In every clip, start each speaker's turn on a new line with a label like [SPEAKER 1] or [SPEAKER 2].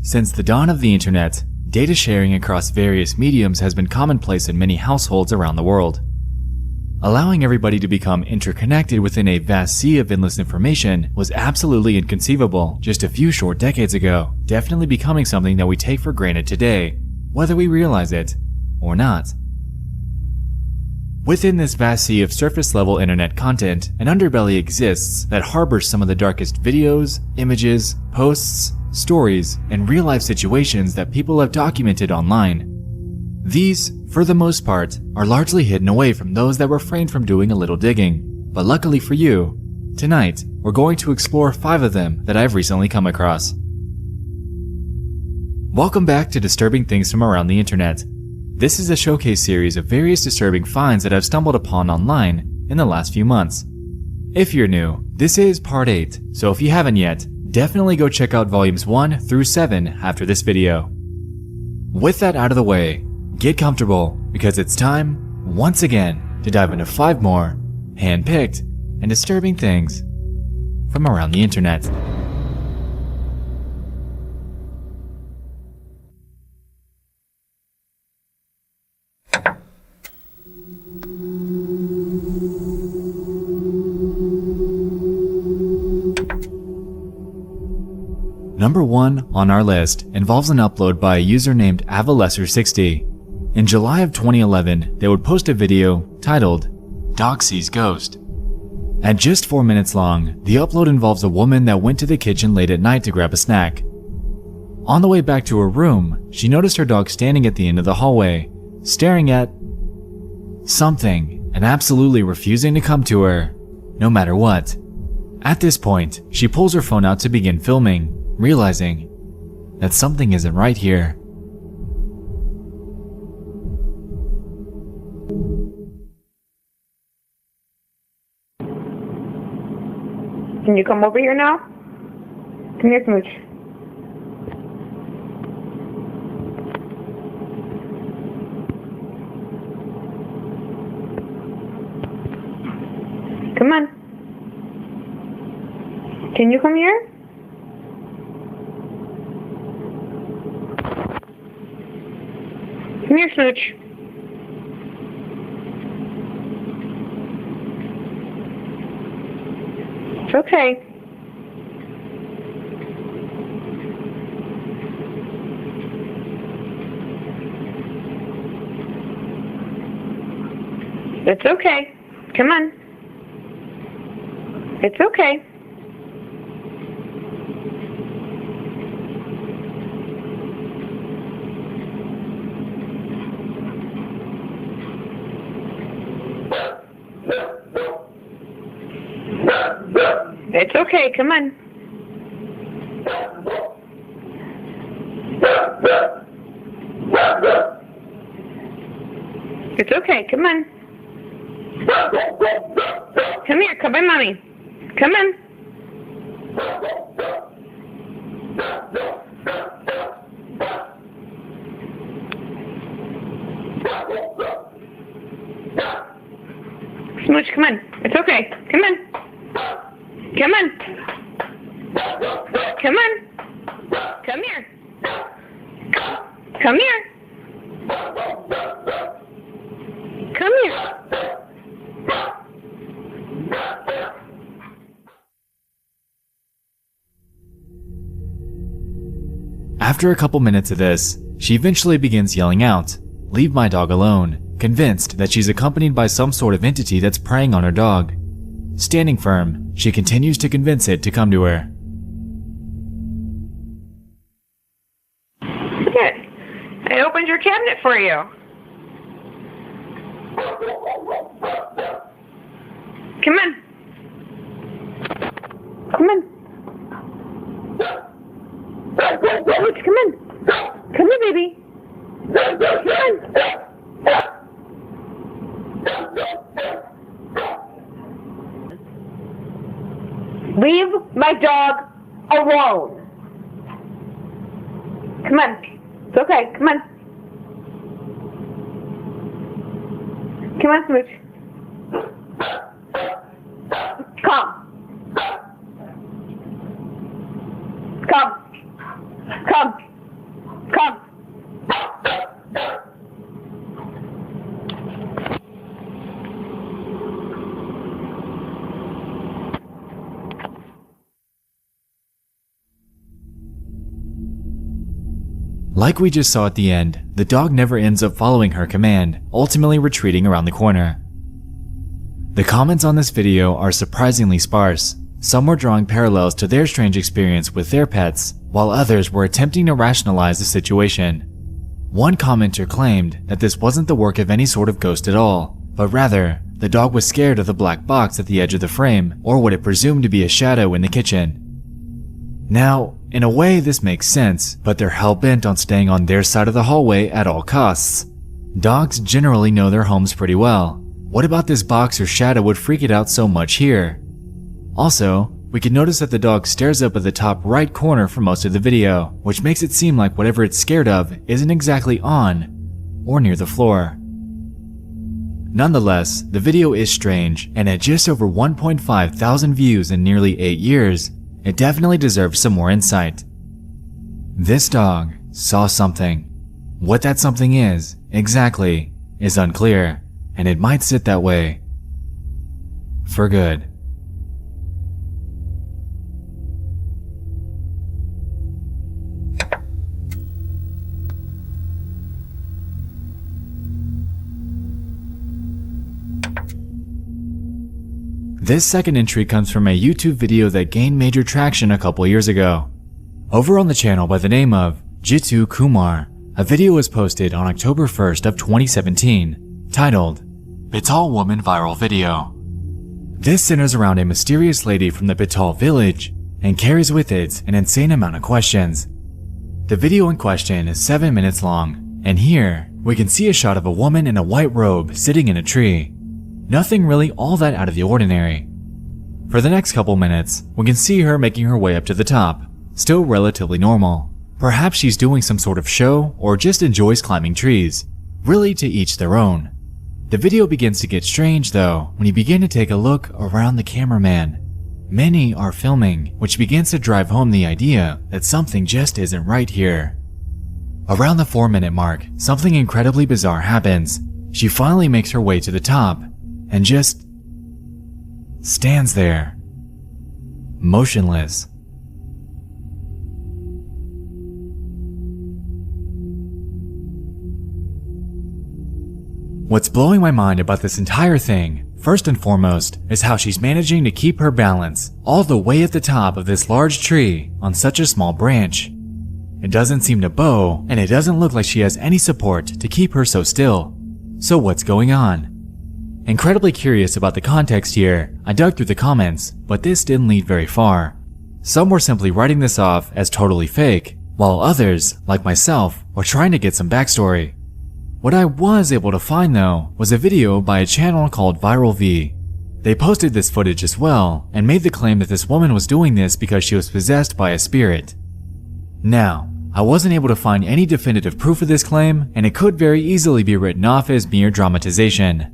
[SPEAKER 1] Since the dawn of the internet, data sharing across various mediums has been commonplace in many households around the world. Allowing everybody to become interconnected within a vast sea of endless information was absolutely inconceivable just a few short decades ago, definitely becoming something that we take for granted today, whether we realize it or not. Within this vast sea of surface-level internet content, an underbelly exists that harbors some of the darkest videos, images, posts, stories, and real-life situations that people have documented online. These, for the most part, are largely hidden away from those that refrain from doing a little digging. But luckily for you, tonight we're going to explore 5 of them that I've recently come across. Welcome back to Disturbing Things from Around the Internet. This is a showcase series of various disturbing finds that I've stumbled upon online in the last few months. If you're new, this is part 8, so if you haven't yet, definitely go check out volumes 1 through 7 after this video. With that out of the way, get comfortable because it's time, once again, to dive into 5 more hand-picked and disturbing things from around the internet. Number 1 on our list involves an upload by a user named Avalesser60. In July of 2011, they would post a video titled, "Dog Sees Ghost." At just 4 minutes long, the upload involves a woman that went to the kitchen late at night to grab a snack. On the way back to her room, she noticed her dog standing at the end of the hallway, staring at something and absolutely refusing to come to her, no matter what. At this point, she pulls her phone out to begin filming, realizing that something isn't right here.
[SPEAKER 2] Can you come over here now? Come here, Smooch. Come on. Can you come here? Come here, Smooch. It's okay. It's okay. Come on. It's okay. It's okay, come on. It's okay, come on. Come here, come by mommy. Come on. Smooch, come on. It's okay. Come on. Come on. Come on. Come here. Come here. Come here.
[SPEAKER 1] After a couple minutes of this, she eventually begins yelling out, "Leave my dog alone," convinced that she's accompanied by some sort of entity that's preying on her dog. Standing firm, she continues to convince it to come to her.
[SPEAKER 2] Good. I opened your cabinet for you. Come on. Come on. Smooch, come on. Come here, baby. Come on. Leave my dog alone. Come on. It's okay. Come on. Come on, Smooch. Come. Come. Come.
[SPEAKER 1] Like we just saw at the end, the dog never ends up following her command, ultimately retreating around the corner. The comments on this video are surprisingly sparse. Some were drawing parallels to their strange experience with their pets, while others were attempting to rationalize the situation. One commenter claimed that this wasn't the work of any sort of ghost at all, but rather, the dog was scared of the black box at the edge of the frame, or what it presumed to be a shadow in the kitchen. Now, in a way this makes sense, but they're hell-bent on staying on their side of the hallway at all costs. Dogs generally know their homes pretty well. What about this box or shadow would freak it out so much here? Also, we can notice that the dog stares up at the top right corner for most of the video, which makes it seem like whatever it's scared of isn't exactly on or near the floor. Nonetheless, the video is strange, and at just over 1.5 thousand views in nearly 8 years, it definitely deserves some more insight. This dog saw something. What that something is, exactly, is unclear, and it might sit that way for good. This second entry comes from a YouTube video that gained major traction a couple years ago. Over on the channel by the name of Jitu Kumar, a video was posted on October 1st of 2017, titled, Bital Woman Viral Video. This centers around a mysterious lady from the Bital village and carries with it an insane amount of questions. The video in question is 7 minutes long, and here we can see a shot of a woman in a white robe sitting in a tree. Nothing really all that out of the ordinary. For the next couple minutes, we can see her making her way up to the top, still relatively normal. Perhaps she's doing some sort of show or just enjoys climbing trees. Really, to each their own. The video begins to get strange though when you begin to take a look around the cameraman. Many are filming, which begins to drive home the idea that something just isn't right here. Around the 4-minute mark, something incredibly bizarre happens. She finally makes her way to the top and just stands there, motionless. What's blowing my mind about this entire thing, first and foremost, is how she's managing to keep her balance all the way at the top of this large tree on such a small branch. It doesn't seem to bow, and it doesn't look like she has any support to keep her so still. So what's going on? Incredibly curious about the context here, I dug through the comments, but this didn't lead very far. Some were simply writing this off as totally fake, while others, like myself, were trying to get some backstory. What I was able to find though was a video by a channel called Viral V. They posted this footage as well and made the claim that this woman was doing this because she was possessed by a spirit. Now, I wasn't able to find any definitive proof of this claim, and it could very easily be written off as mere dramatization.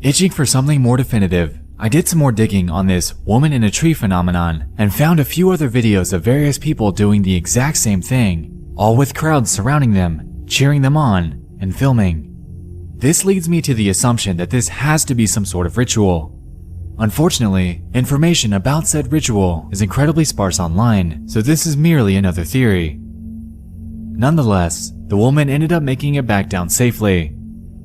[SPEAKER 1] Itching for something more definitive, I did some more digging on this woman in a tree phenomenon and found a few other videos of various people doing the exact same thing, all with crowds surrounding them, cheering them on, and filming. This leads me to the assumption that this has to be some sort of ritual. Unfortunately, information about said ritual is incredibly sparse online, so this is merely another theory. Nonetheless, the woman ended up making it back down safely.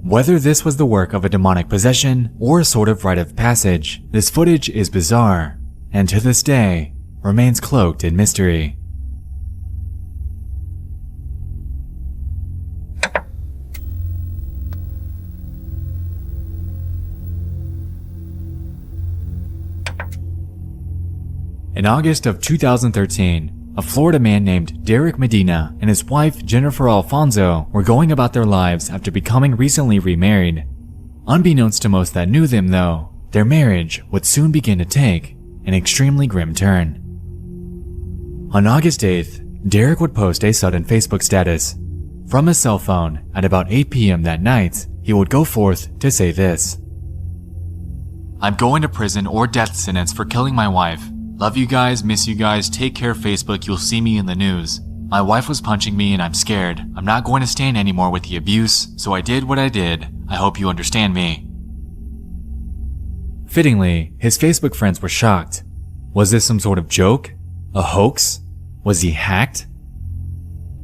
[SPEAKER 1] Whether this was the work of a demonic possession or a sort of rite of passage, this footage is bizarre, and to this day, remains cloaked in mystery. In August of 2013, a Florida man named Derek Medina and his wife Jennifer Alfonso were going about their lives after becoming recently remarried. Unbeknownst to most that knew them though, their marriage would soon begin to take an extremely grim turn. On August 8th, Derek would post a sudden Facebook status. From his cell phone at about 8 p.m. that night, he would go forth to say this: "I'm going to prison or death sentence for killing my wife. Love you guys, miss you guys, take care Facebook, you'll see me in the news. My wife was punching me and I'm scared. I'm not going to stand anymore with the abuse, so I did what I did. I hope you understand me." Fittingly, his Facebook friends were shocked. Was this some sort of joke? A hoax? Was he hacked?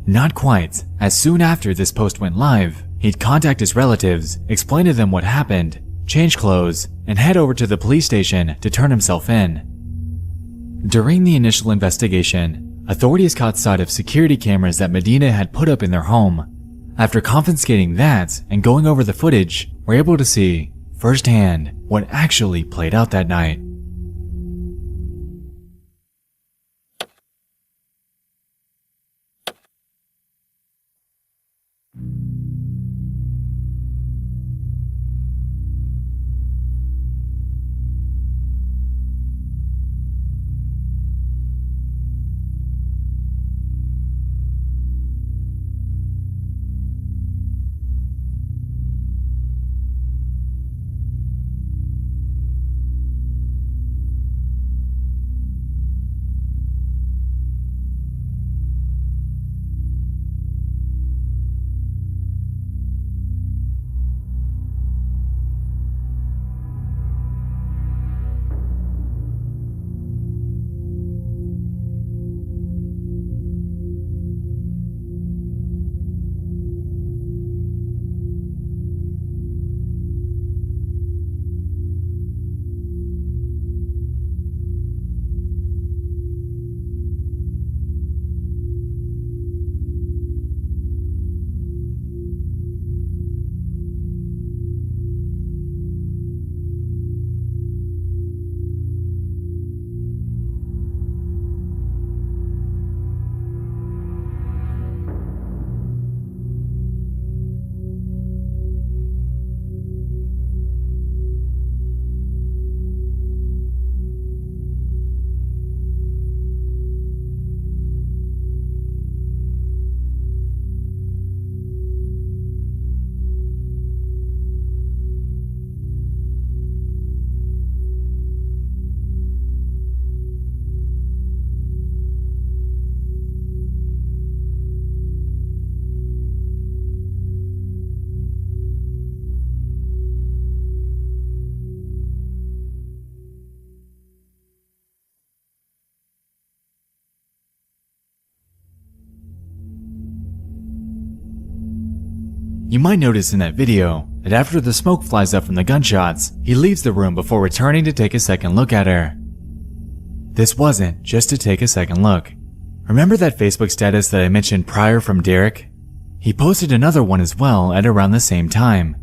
[SPEAKER 1] Not quite, as soon after this post went live, he'd contact his relatives, explain to them what happened, change clothes, and head over to the police station to turn himself in. During the initial investigation, authorities caught sight of security cameras that Medina had put up in their home. After confiscating that and going over the footage, we're able to see firsthand what actually played out that night. You might notice in that video that after the smoke flies up from the gunshots, he leaves the room before returning to take a second look at her. This wasn't just to take a second look. Remember that Facebook status that I mentioned prior from Derek? He posted another one as well at around the same time.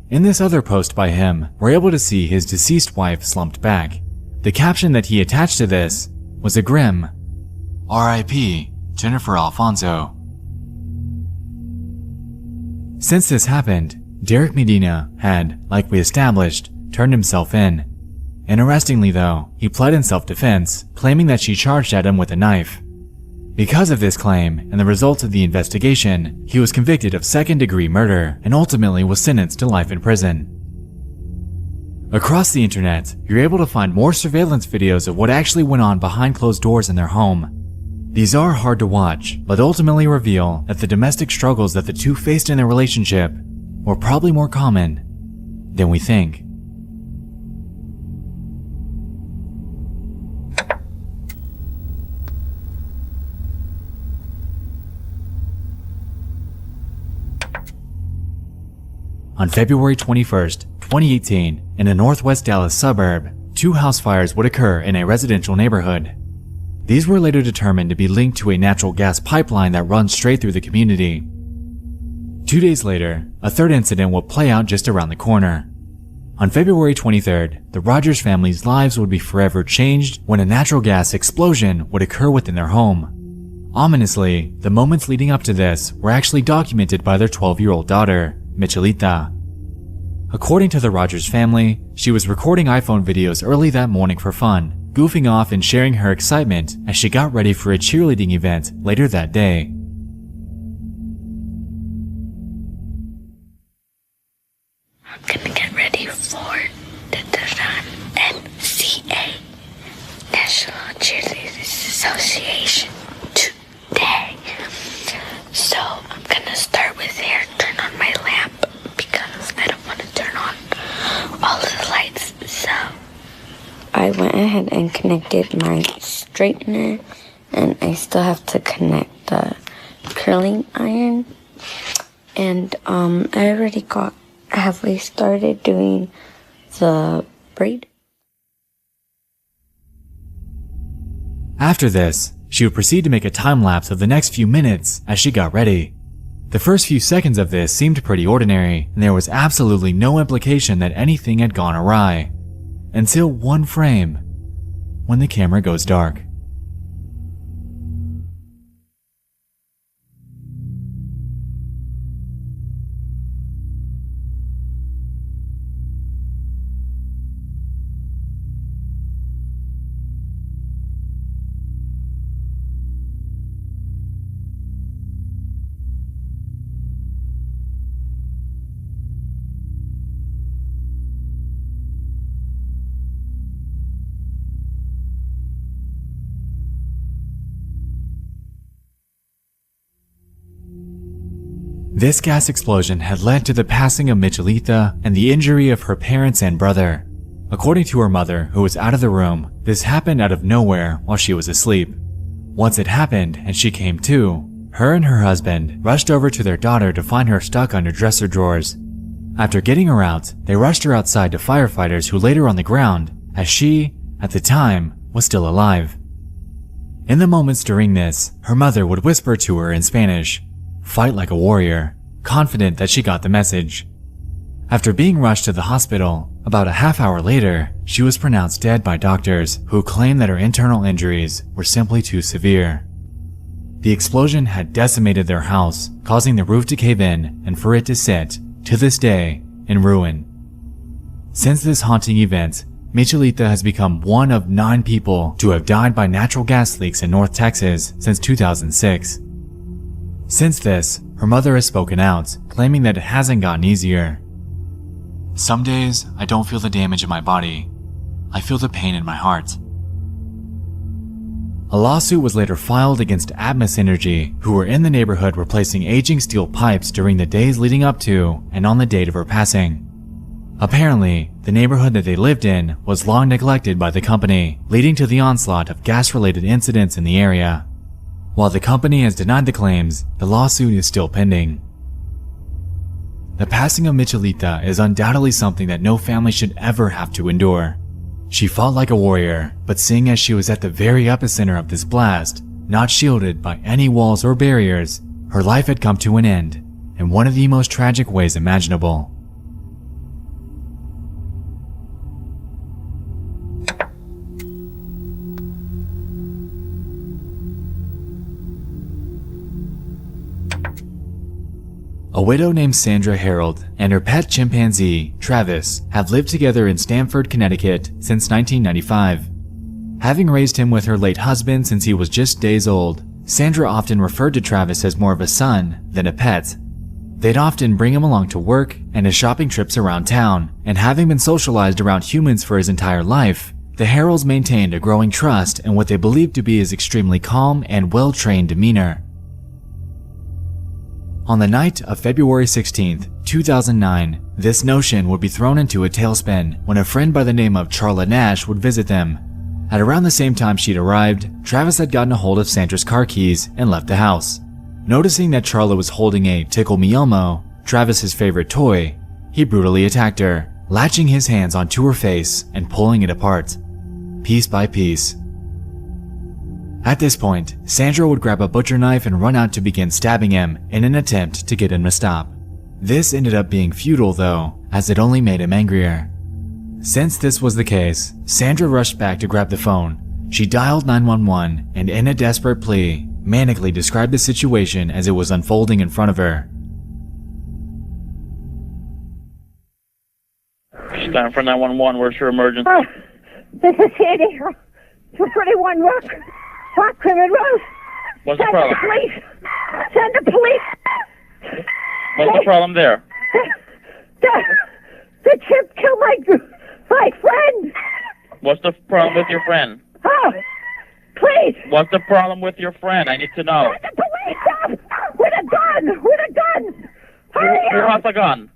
[SPEAKER 1] In this other post by him, we're able to see his deceased wife slumped back. The caption that he attached to this was a grim R.I.P. Jennifer Alfonso. Since this happened, Derek Medina had, like we established, turned himself in. Interestingly though, he pled in self-defense, claiming that she charged at him with a knife. Because of this claim and the results of the investigation, he was convicted of second-degree murder and ultimately was sentenced to life in prison. Across the internet, you're able to find more surveillance videos of what actually went on behind closed doors in their home. These are hard to watch, but ultimately reveal that the domestic struggles that the two faced in their relationship were probably more common than we think. On February 21st, 2018, in a northwest Dallas suburb, 2 house fires would occur in a residential neighborhood. These were later determined to be linked to a natural gas pipeline that runs straight through the community. 2 days later, a third incident would play out just around the corner. On February 23rd, the Rogers family's lives would be forever changed when a natural gas explosion would occur within their home. Ominously, the moments leading up to this were actually documented by their 12-year-old daughter, Michelita. According to the Rogers family, she was recording iPhone videos early that morning for fun, goofing off and sharing her excitement as she got ready for a cheerleading event later that day.
[SPEAKER 3] I'm gonna get ready for the NCA, National Cheerleaders Association, today. So I'm gonna start with hair, turn on my lamp because I don't want to turn on all of the lights. So I went ahead and connected my straightener, and I still have to connect the curling iron. And I already got halfway started doing the braid.
[SPEAKER 1] After this, she would proceed to make a time lapse of the next few minutes as she got ready. The first few seconds of this seemed pretty ordinary, and there was absolutely no implication that anything had gone awry. Until one frame, when the camera goes dark. This gas explosion had led to the passing of Michelita and the injury of her parents and brother. According to her mother, who was out of the room, this happened out of nowhere while she was asleep. Once it happened and she came to, her and her husband rushed over to their daughter to find her stuck under dresser drawers. After getting her out, they rushed her outside to firefighters who laid her on the ground, as she, at the time, was still alive. In the moments during this, her mother would whisper to her in Spanish, "Fight like a warrior," confident that she got the message. After being rushed to the hospital, about a half hour later, she was pronounced dead by doctors who claimed that her internal injuries were simply too severe. The explosion had decimated their house, causing the roof to cave in and for it to sit, to this day, in ruin. Since this haunting event, Michelita has become one of 9 people to have died by natural gas leaks in North Texas since 2006. Since this, her mother has spoken out, claiming that it hasn't gotten easier. "Some days, I don't feel the damage in my body. I feel the pain in my heart." A lawsuit was later filed against Atmos Energy, who were in the neighborhood replacing aging steel pipes during the days leading up to and on the date of her passing. Apparently, the neighborhood that they lived in was long neglected by the company, leading to the onslaught of gas-related incidents in the area. While the company has denied the claims, the lawsuit is still pending. The passing of Michelita is undoubtedly something that no family should ever have to endure. She fought like a warrior, but seeing as she was at the very epicenter of this blast, not shielded by any walls or barriers, her life had come to an end in one of the most tragic ways imaginable. A widow named Sandra Harold and her pet chimpanzee, Travis, have lived together in Stamford, Connecticut since 1995. Having raised him with her late husband since he was just days old, Sandra often referred to Travis as more of a son than a pet. They'd often bring him along to work and his shopping trips around town, and having been socialized around humans for his entire life, the Harolds maintained a growing trust in what they believed to be his extremely calm and well-trained demeanor. On the night of February 16th, 2009, this notion would be thrown into a tailspin when a friend by the name of Charla Nash would visit them. At around the same time she'd arrived, Travis had gotten a hold of Sandra's car keys and left the house. Noticing that Charla was holding a Tickle Me Elmo, Travis's favorite toy, he brutally attacked her, latching his hands onto her face and pulling it apart, piece by piece. At this point, Sandra would grab a butcher knife and run out to begin stabbing him in an attempt to get him to stop. This ended up being futile though, as it only made him angrier. Since this was the case, Sandra rushed back to grab the phone. She dialed 911 and in a desperate plea, manically described the situation as it was unfolding in front of her.
[SPEAKER 4] Stand for 911, where's your emergency?
[SPEAKER 2] Oh, this is Sandy. 231 Rock Crimmon Road.
[SPEAKER 4] What's the
[SPEAKER 2] Send
[SPEAKER 4] problem?
[SPEAKER 2] the police. Send the police.
[SPEAKER 4] What's the problem there?
[SPEAKER 2] The chip killed my friend.
[SPEAKER 4] What's the problem with your friend?
[SPEAKER 2] Oh, please.
[SPEAKER 4] What's the problem with your friend? I need to know.
[SPEAKER 2] Send the police up with a gun. With a gun. Hurry
[SPEAKER 4] Who
[SPEAKER 2] up.
[SPEAKER 4] has a gun?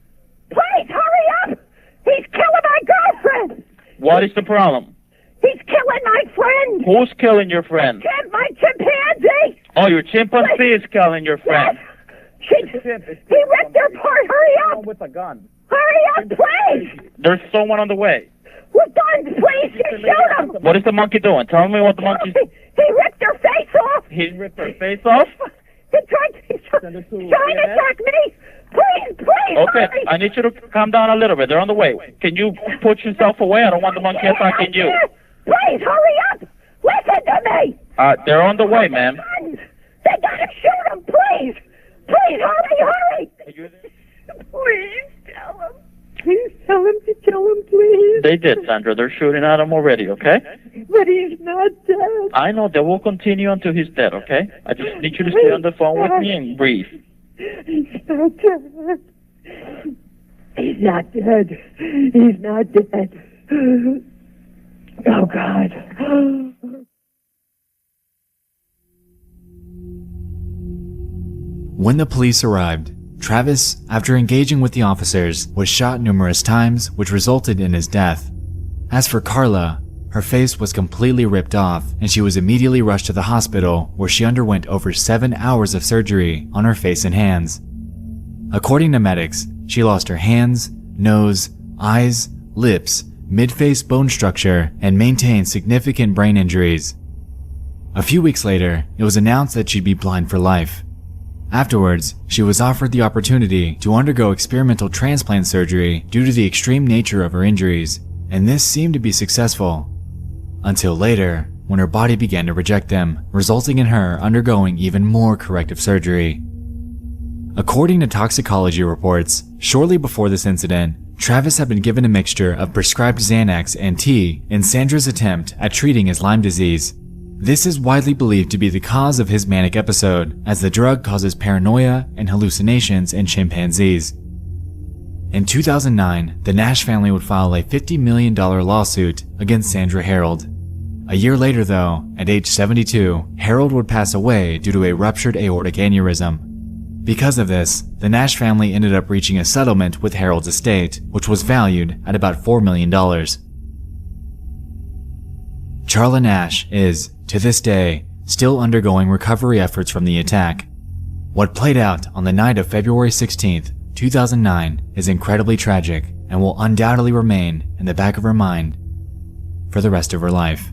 [SPEAKER 2] Please hurry up. He's killing my girlfriend.
[SPEAKER 4] What is the problem?
[SPEAKER 2] He's killing my friend.
[SPEAKER 4] Who's killing your friend?
[SPEAKER 2] My chimpanzee.
[SPEAKER 4] Oh, your chimpanzee is killing your friend.
[SPEAKER 2] He ripped her apart. Hurry up.
[SPEAKER 4] With a gun.
[SPEAKER 2] Hurry up, please.
[SPEAKER 4] There's someone on the way.
[SPEAKER 2] With guns, please. You shoot him.
[SPEAKER 4] What is the monkey doing? Tell me what the monkey's...
[SPEAKER 2] He ripped her face off.
[SPEAKER 4] He ripped her face off?
[SPEAKER 2] He's trying to attack me. Please,
[SPEAKER 4] Okay,
[SPEAKER 2] hurry.
[SPEAKER 4] I need you to calm down a little bit. They're on the way. Can you put yourself away? I don't want the monkey attacking you.
[SPEAKER 2] Please, hurry up. Listen to me.
[SPEAKER 4] They're on the way, ma'am.
[SPEAKER 2] Guns. They gotta shoot him, please. Please, hurry. Please tell him. Please tell him to kill him, please.
[SPEAKER 4] They did, Sandra. They're shooting at him already, okay?
[SPEAKER 2] But he's not dead.
[SPEAKER 4] I know. They will continue until he's dead, okay? I just need you to stay on the phone with me and breathe.
[SPEAKER 2] He's not dead. He's not dead. He's not dead. Oh, God.
[SPEAKER 1] When the police arrived, Travis, after engaging with the officers, was shot numerous times, which resulted in his death. As for Carla, her face was completely ripped off, and she was immediately rushed to the hospital, where she underwent over 7 hours of surgery on her face and hands. According to medics, she lost her hands, nose, eyes, lips, mid-face bone structure, and maintained significant brain injuries. A few weeks later, it was announced that she'd be blind for life. Afterwards, she was offered the opportunity to undergo experimental transplant surgery due to the extreme nature of her injuries, and this seemed to be successful. Until later, when her body began to reject them, resulting in her undergoing even more corrective surgery. According to toxicology reports, shortly before this incident, Travis had been given a mixture of prescribed Xanax and tea in Sandra's attempt at treating his Lyme disease. This is widely believed to be the cause of his manic episode, as the drug causes paranoia and hallucinations in chimpanzees. In 2009, the Nash family would file a $50 million lawsuit against Sandra Harold. A year later though, at age 72, Harold would pass away due to a ruptured aortic aneurysm. Because of this, the Nash family ended up reaching a settlement with Harold's estate, which was valued at about $4 million. Charla Nash is, to this day, still undergoing recovery efforts from the attack. What played out on the night of February 16th, 2009 is incredibly tragic and will undoubtedly remain in the back of her mind for the rest of her life.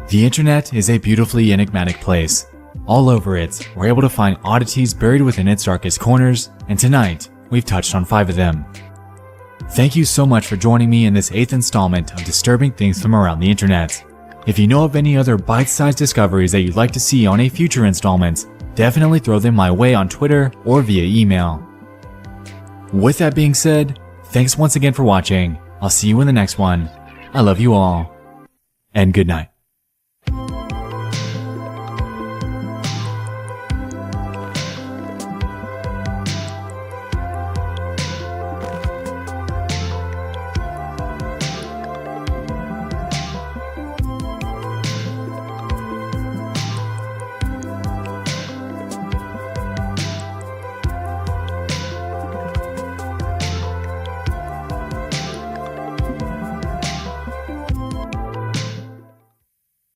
[SPEAKER 1] The internet is a beautifully enigmatic place. All over it, we're able to find oddities buried within its darkest corners, and tonight, we've touched on 5 of them. Thank you so much for joining me in this 8th installment of Disturbing Things from Around the Internet. If you know of any other bite-sized discoveries that you'd like to see on a future installment, definitely throw them my way on Twitter or via email. With that being said, thanks once again for watching. I'll see you in the next one. I love you all, and good night.